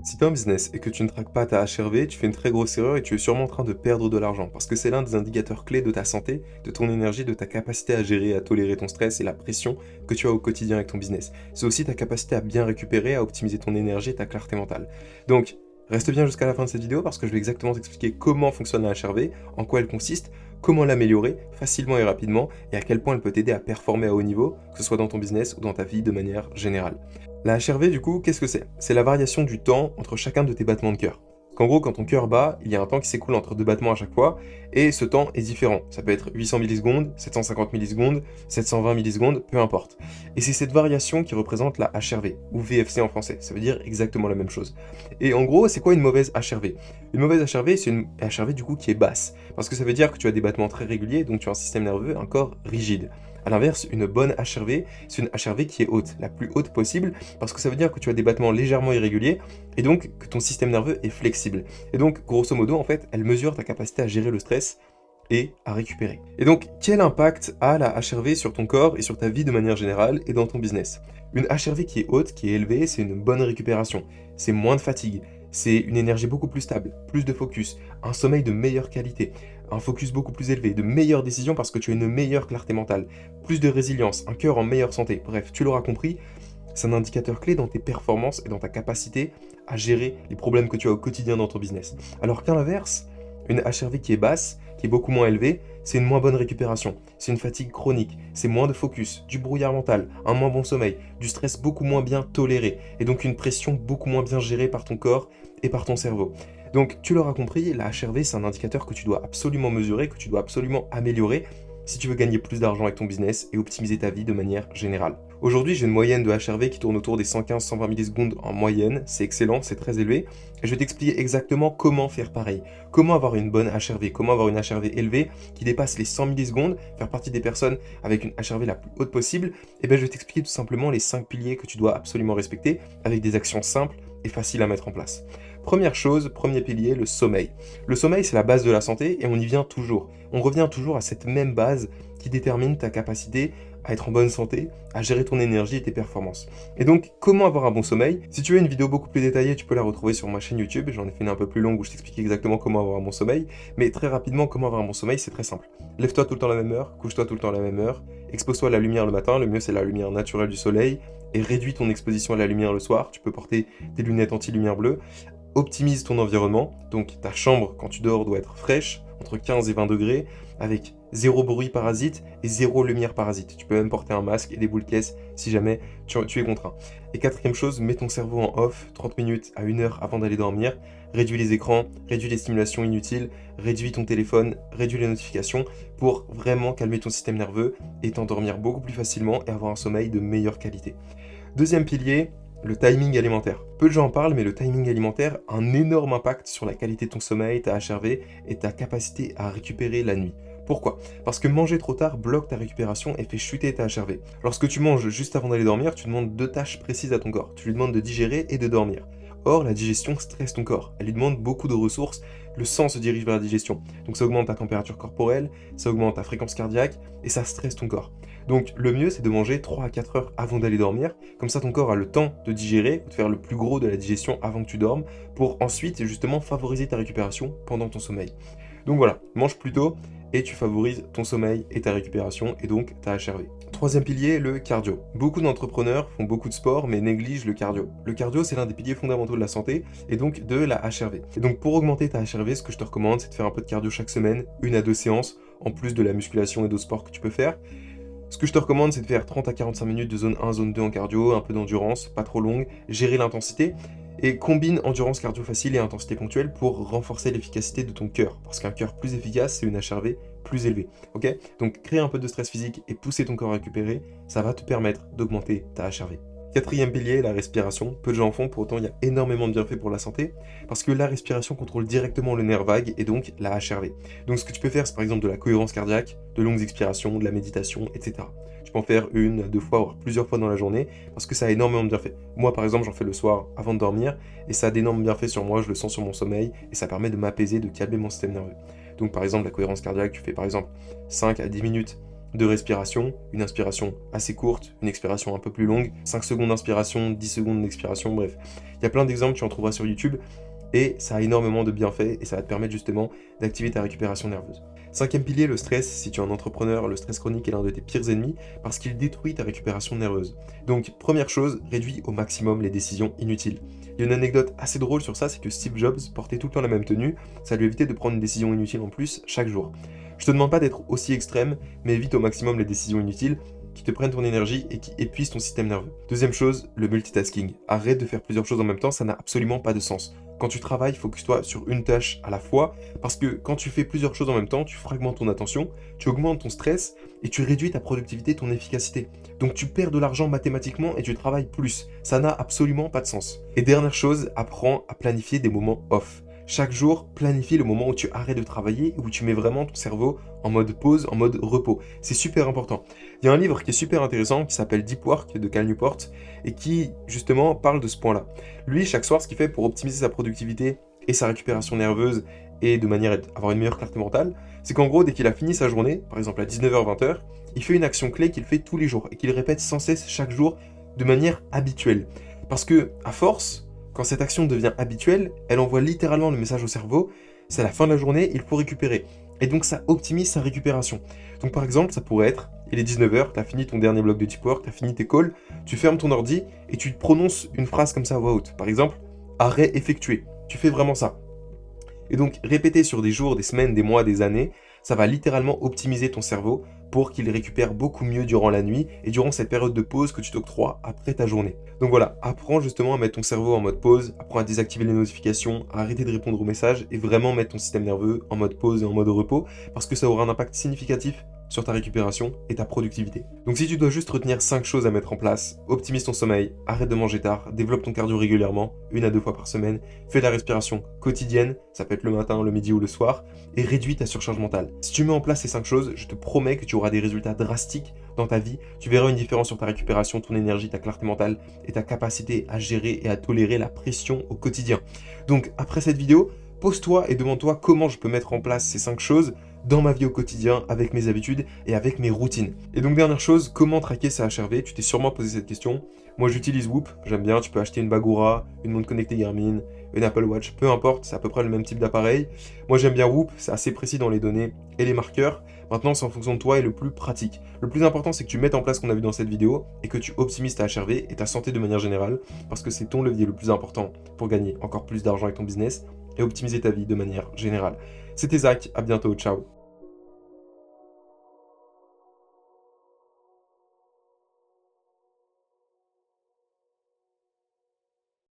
Si tu as un business et que tu ne traques pas ta HRV, tu fais une très grosse erreur et tu es sûrement en train de perdre de l'argent parce que c'est l'un des indicateurs clés de ta santé, de ton énergie, de ta capacité à gérer, à tolérer ton stress et la pression que tu as au quotidien avec ton business. C'est aussi ta capacité à bien récupérer, à optimiser ton énergie et ta clarté mentale. Donc, reste bien jusqu'à la fin de cette vidéo parce que je vais exactement t'expliquer comment fonctionne la HRV, en quoi elle consiste, comment l'améliorer facilement et rapidement et à quel point elle peut t'aider à performer à haut niveau, que ce soit dans ton business ou dans ta vie de manière générale. La HRV, du coup, qu'est-ce que c'est? C'est la variation du temps entre chacun de tes battements de cœur. Qu'en gros, quand ton cœur bat, il y a un temps qui s'écoule entre deux battements à chaque fois, et ce temps est différent. Ça peut être 800 millisecondes, 750 millisecondes, 720 millisecondes, peu importe. Et c'est cette variation qui représente la HRV, ou VFC en français. Ça veut dire exactement la même chose. Et en gros, c'est quoi une mauvaise HRV? Une mauvaise HRV, c'est une HRV du coup qui est basse, parce que ça veut dire que tu as des battements très réguliers, donc tu as un système nerveux, un corps rigide. A l'inverse, une bonne HRV, c'est une HRV qui est haute, la plus haute possible, parce que ça veut dire que tu as des battements légèrement irréguliers, et donc que ton système nerveux est flexible. Et donc, grosso modo, en fait, elle mesure ta capacité à gérer le stress et à récupérer. Et donc, quel impact a la HRV sur ton corps et sur ta vie de manière générale et dans ton business? Une HRV qui est haute, qui est élevée, c'est une bonne récupération, c'est moins de fatigue, c'est une énergie beaucoup plus stable, plus de focus, un sommeil de meilleure qualité, un focus beaucoup plus élevé, de meilleures décisions parce que tu as une meilleure clarté mentale, plus de résilience, un cœur en meilleure santé. Bref, tu l'auras compris, c'est un indicateur clé dans tes performances et dans ta capacité à gérer les problèmes que tu as au quotidien dans ton business. Alors qu'à l'inverse, une HRV qui est basse, qui est beaucoup moins élevée, c'est une moins bonne récupération, c'est une fatigue chronique, c'est moins de focus, du brouillard mental, un moins bon sommeil, du stress beaucoup moins bien toléré, et donc une pression beaucoup moins bien gérée par ton corps et par ton cerveau. Donc tu l'auras compris, la HRV c'est un indicateur que tu dois absolument mesurer, que tu dois absolument améliorer si tu veux gagner plus d'argent avec ton business et optimiser ta vie de manière générale. Aujourd'hui, j'ai une moyenne de HRV qui tourne autour des 115-120 millisecondes en moyenne, c'est excellent, c'est très élevé, et je vais t'expliquer exactement comment faire pareil, comment avoir une bonne HRV, comment avoir une HRV élevée qui dépasse les 100 millisecondes, faire partie des personnes avec une HRV la plus haute possible, et bien je vais t'expliquer tout simplement les 5 piliers que tu dois absolument respecter avec des actions simples et faciles à mettre en place. Première chose, premier pilier, le sommeil. Le sommeil, c'est la base de la santé et on y vient toujours. On revient toujours à cette même base qui détermine ta capacité à être en bonne santé, à gérer ton énergie et tes performances. Et donc, comment avoir un bon sommeil? Si tu veux une vidéo beaucoup plus détaillée, tu peux la retrouver sur ma chaîne YouTube. J'en ai fait une un peu plus longue où je t'explique exactement comment avoir un bon sommeil. Mais très rapidement, comment avoir un bon sommeil, c'est très simple. Lève-toi tout le temps à la même heure, couche-toi tout le temps à la même heure, expose-toi à la lumière le matin, le mieux c'est la lumière naturelle du soleil, et réduis ton exposition à la lumière le soir. Tu peux porter des lunettes anti-lumière bleue. Optimise ton environnement, donc ta chambre quand tu dors doit être fraîche, entre 15 et 20 degrés, avec zéro bruit parasite et zéro lumière parasite. Tu peux même porter un masque et des boules caisses si jamais tu es contraint. Et quatrième chose, mets ton cerveau en off 30 minutes à 1 heure avant d'aller dormir, réduis les écrans, réduis les stimulations inutiles, réduis ton téléphone, réduis les notifications pour vraiment calmer ton système nerveux et t'endormir beaucoup plus facilement et avoir un sommeil de meilleure qualité. Deuxième pilier, le timing alimentaire. Peu de gens en parlent, mais le timing alimentaire a un énorme impact sur la qualité de ton sommeil, ta HRV et ta capacité à récupérer la nuit. Pourquoi? Parce que manger trop tard bloque ta récupération et fait chuter ta HRV. Lorsque tu manges juste avant d'aller dormir, tu demandes deux tâches précises à ton corps. Tu lui demandes de digérer et de dormir. Or, la digestion stresse ton corps. Elle lui demande beaucoup de ressources. Le sang se dirige vers la digestion. Donc ça augmente ta température corporelle, ça augmente ta fréquence cardiaque et ça stresse ton corps. Donc le mieux, c'est de manger 3 à 4 heures avant d'aller dormir. Comme ça, ton corps a le temps de digérer, de faire le plus gros de la digestion avant que tu dormes, pour ensuite justement favoriser ta récupération pendant ton sommeil. Donc voilà, mange plus tôt et tu favorises ton sommeil et ta récupération et donc ta HRV. Troisième pilier, le cardio. Beaucoup d'entrepreneurs font beaucoup de sport mais négligent le cardio. Le cardio, c'est l'un des piliers fondamentaux de la santé et donc de la HRV. Et donc pour augmenter ta HRV, ce que je te recommande, c'est de faire un peu de cardio chaque semaine, 1 à 2 séances, en plus de la musculation et d'autres sports que tu peux faire. Ce que je te recommande, c'est de faire 30 à 45 minutes de zone 1, zone 2 en cardio, un peu d'endurance, pas trop longue, gérer l'intensité, et combine endurance cardio facile et intensité ponctuelle pour renforcer l'efficacité de ton cœur. Parce qu'un cœur plus efficace, c'est une HRV plus élevée. Ok? Donc créer un peu de stress physique et pousser ton corps à récupérer, ça va te permettre d'augmenter ta HRV. Quatrième pilier, la respiration. Peu de gens en font, pour autant il y a énormément de bienfaits pour la santé, parce que la respiration contrôle directement le nerf vague et donc la HRV. Donc ce que tu peux faire, c'est par exemple de la cohérence cardiaque, de longues expirations, de la méditation, etc. Tu peux en faire 1, 2 fois, voire plusieurs fois dans la journée, parce que ça a énormément de bienfaits. Moi par exemple, j'en fais le soir avant de dormir, et ça a d'énormes bienfaits sur moi, je le sens sur mon sommeil, et ça permet de m'apaiser, de calmer mon système nerveux. Donc par exemple, la cohérence cardiaque, tu fais par exemple 5 à 10 minutes de respiration, une inspiration assez courte, une expiration un peu plus longue, 5 secondes d'inspiration, 10 secondes d'expiration, bref. Il y a plein d'exemples, tu en trouveras sur YouTube, et ça a énormément de bienfaits, et ça va te permettre justement d'activer ta récupération nerveuse. Cinquième pilier, le stress. Si tu es un entrepreneur, le stress chronique est l'un de tes pires ennemis, parce qu'il détruit ta récupération nerveuse. Donc, première chose, réduis au maximum les décisions inutiles. Il y a une anecdote assez drôle sur ça, c'est que Steve Jobs portait tout le temps la même tenue, ça lui évitait de prendre une décision inutile en plus chaque jour. Je te demande pas d'être aussi extrême, mais évite au maximum les décisions inutiles qui te prennent ton énergie et qui épuisent ton système nerveux. Deuxième chose, le multitasking. Arrête de faire plusieurs choses en même temps, ça n'a absolument pas de sens. Quand tu travailles, focus-toi sur une tâche à la fois, parce que quand tu fais plusieurs choses en même temps, tu fragmentes ton attention, tu augmentes ton stress et tu réduis ta productivité, ton efficacité. Donc tu perds de l'argent mathématiquement et tu travailles plus. Ça n'a absolument pas de sens. Et dernière chose, apprends à planifier des moments off. Chaque jour, planifie le moment où tu arrêtes de travailler et où tu mets vraiment ton cerveau en mode pause, en mode repos. C'est super important. Il y a un livre qui est super intéressant qui s'appelle Deep Work de Cal Newport et qui justement parle de ce point-là. Lui, chaque soir, ce qu'il fait pour optimiser sa productivité et sa récupération nerveuse et de manière à avoir une meilleure clarté mentale, c'est qu'en gros, dès qu'il a fini sa journée, par exemple à 19h-20h, il fait une action clé qu'il fait tous les jours et qu'il répète sans cesse chaque jour de manière habituelle. Parce que, à force, quand cette action devient habituelle, elle envoie littéralement le message au cerveau, c'est la fin de la journée, il faut récupérer. Et donc ça optimise sa récupération. Donc par exemple, ça pourrait être, il est 19h, tu as fini ton dernier bloc de deep work, tu as fini tes calls, tu fermes ton ordi et tu prononces une phrase comme ça à voix haute. Par exemple, arrêt effectué. Tu fais vraiment ça. Et donc répéter sur des jours, des semaines, des mois, des années, ça va littéralement optimiser ton cerveau pour qu'il récupère beaucoup mieux durant la nuit et durant cette période de pause que tu t'octroies après ta journée. Donc voilà, apprends justement à mettre ton cerveau en mode pause, apprends à désactiver les notifications, à arrêter de répondre aux messages et vraiment mettre ton système nerveux en mode pause et en mode repos parce que ça aura un impact significatif sur ta récupération et ta productivité. Donc si tu dois juste retenir 5 choses à mettre en place, optimise ton sommeil, arrête de manger tard, développe ton cardio régulièrement, 1 à 2 fois par semaine, fais de la respiration quotidienne, ça peut être le matin, le midi ou le soir, et réduis ta surcharge mentale. Si tu mets en place ces 5 choses, je te promets que tu auras des résultats drastiques dans ta vie, tu verras une différence sur ta récupération, ton énergie, ta clarté mentale et ta capacité à gérer et à tolérer la pression au quotidien. Donc après cette vidéo, pose-toi et demande-toi comment je peux mettre en place ces 5 choses dans ma vie au quotidien, avec mes habitudes et avec mes routines. Et donc dernière chose, comment traquer sa HRV? Tu t'es sûrement posé cette question. Moi j'utilise Whoop, j'aime bien, tu peux acheter une bague Oura, une montre connectée Garmin, une Apple Watch, peu importe, c'est à peu près le même type d'appareil. Moi j'aime bien Whoop, c'est assez précis dans les données et les marqueurs. Maintenant c'est en fonction de toi et le plus pratique. Le plus important c'est que tu mettes en place ce qu'on a vu dans cette vidéo et que tu optimises ta HRV et ta santé de manière générale parce que c'est ton levier le plus important pour gagner encore plus d'argent avec ton business et optimiser ta vie de manière générale. C'était Zach, à bientôt, ciao.